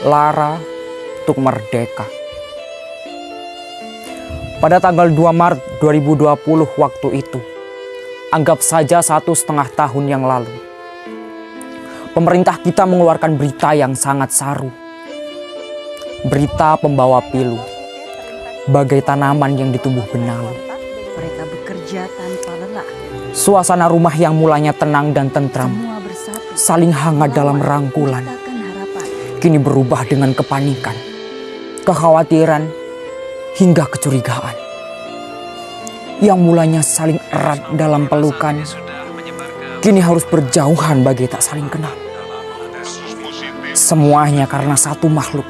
Lara untuk merdeka. Pada tanggal 2 Maret 2020 waktu itu, anggap saja 1,5 tahun yang lalu, pemerintah kita mengeluarkan berita yang sangat saru. Berita pembawa pilu, bagai tanaman yang di tubuh benalu. Mereka bekerja tanpa lelah. Suasana rumah yang mulanya tenang dan tentram, Semua bersatu, saling hangat dalam rangkulan, menciptakan harapan. kini berubah dengan kepanikan, kekhawatiran, hingga kecurigaan. Yang mulanya saling erat dalam pelukan, kini harus berjauhan bagai tak saling kenal. Semuanya karena satu makhluk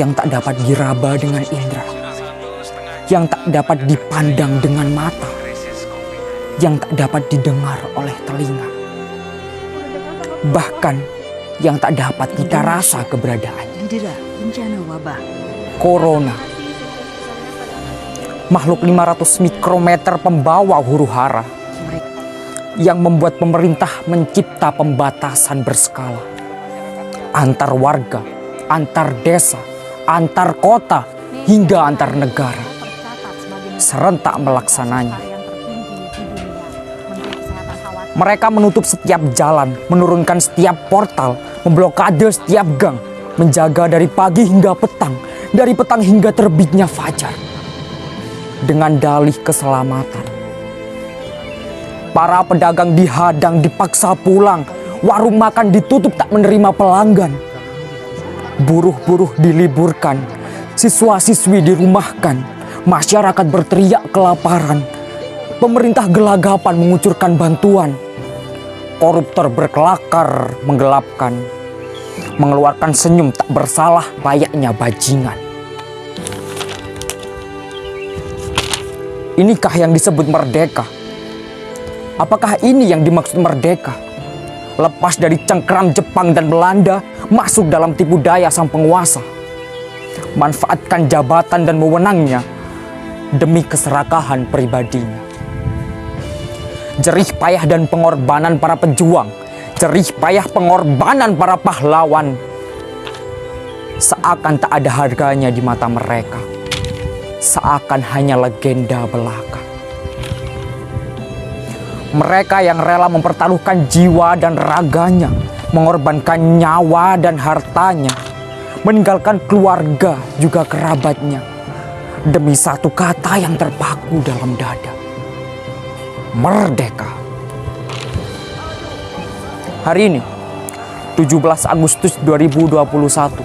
yang tak dapat diraba dengan indera, yang tak dapat dipandang dengan mata, yang tak dapat didengar oleh telinga, bahkan yang tak dapat kita rasa keberadaannya. Didera bencana wabah. Corona, makhluk 500 mikrometer pembawa huru-hara Mereka yang membuat pemerintah mencipta pembatasan berskala antar warga, antar desa, antar kota, hingga antar negara, serentak melaksananya. Mereka menutup setiap jalan, menurunkan setiap portal, memblokade setiap gang, menjaga dari pagi hingga petang, dari petang hingga terbitnya fajar, dengan dalih keselamatan. Para pedagang dihadang, dipaksa pulang, warung makan ditutup tak menerima pelanggan. Buruh-buruh diliburkan, siswa-siswi dirumahkan, masyarakat berteriak kelaparan, pemerintah gelagapan mengucurkan bantuan, koruptor berkelakar menggelapkan, mengeluarkan senyum tak bersalah layaknya bajingan. Inikah yang disebut merdeka? Apakah ini yang dimaksud merdeka? Lepas dari cengkram Jepang dan Belanda, masuk dalam tipu daya sang penguasa. Manfaatkan jabatan dan wewenangnya demi keserakahan pribadinya. Jerih payah dan pengorbanan para pejuang, jerih payah pengorbanan para pahlawan, seakan tak ada harganya di mata mereka, seakan hanya legenda belaka. Mereka yang rela mempertaruhkan jiwa dan raganya, mengorbankan nyawa dan hartanya, meninggalkan keluarga juga kerabatnya, demi satu kata yang terpaku dalam dada: merdeka. Hari ini, 17 Agustus 2021,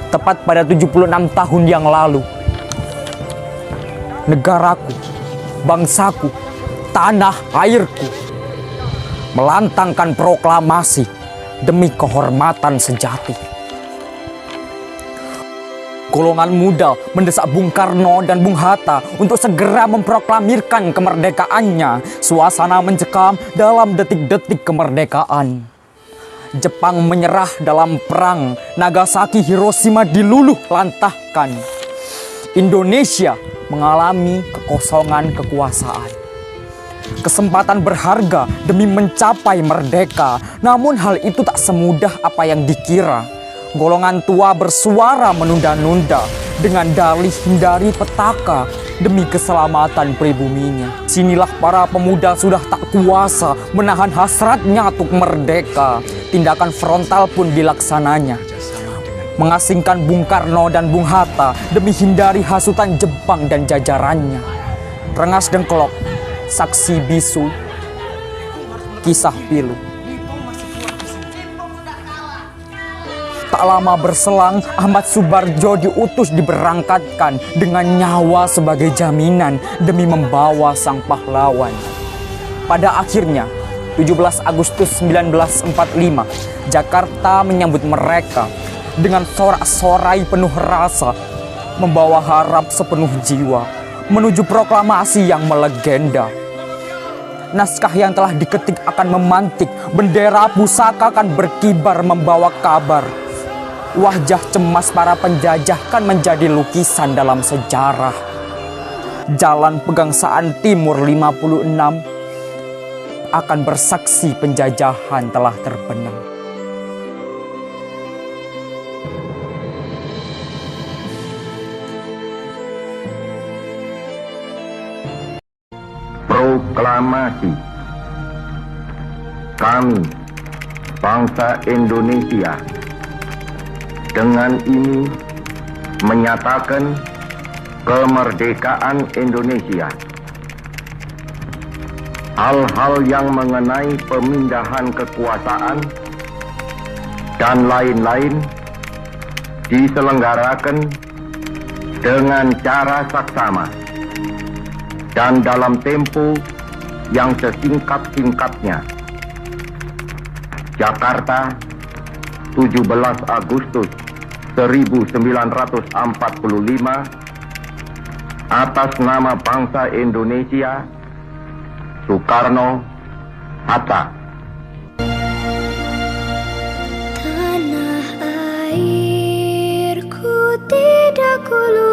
tepat pada 76 tahun yang lalu, negaraku, bangsaku, tanah airku melantangkan proklamasi demi kehormatan sejati. Golongan muda mendesak Bung Karno dan Bung Hatta untuk segera memproklamirkan kemerdekaannya. Suasana mencekam dalam detik-detik kemerdekaan. Jepang menyerah dalam perang, Nagasaki, Hiroshima diluluh lantahkan. Indonesia mengalami kekosongan kekuasaan. Kesempatan berharga demi mencapai merdeka, namun hal itu tak semudah apa yang dikira. Golongan tua bersuara menunda-nunda dengan dalih hindari petaka demi keselamatan pribuminya. Sinilah para pemuda sudah tak kuasa menahan hasratnya untuk merdeka. Tindakan frontal pun dilaksananya, mengasingkan Bung Karno dan Bung Hatta demi hindari hasutan Jepang dan jajarannya. Rengas dengklok, saksi bisu, kisah pilu. Tak lama berselang, Ahmad Subarjo diutus diberangkatkan dengan nyawa sebagai jaminan demi membawa sang pahlawan. Pada akhirnya, 17 Agustus 1945, Jakarta menyambut mereka dengan sorak-sorai penuh rasa, membawa harap sepenuh jiwa menuju proklamasi yang melegenda. Naskah yang telah diketik akan memantik, bendera pusaka akan berkibar membawa kabar. Wajah cemas para penjajah kan menjadi lukisan dalam sejarah. Jalan Pegangsaan Timur 56 akan bersaksi penjajahan telah terbenam. Proklamasi. Kami, bangsa Indonesia, dengan ini menyatakan kemerdekaan Indonesia. Hal-hal yang mengenai pemindahan kekuasaan dan lain-lain diselenggarakan dengan cara saksama dan dalam tempo yang sesingkat-singkatnya. Jakarta, 17 Agustus 1945, atas nama bangsa Indonesia, Soekarno Hatta. Tanah airku tidak ku lupa.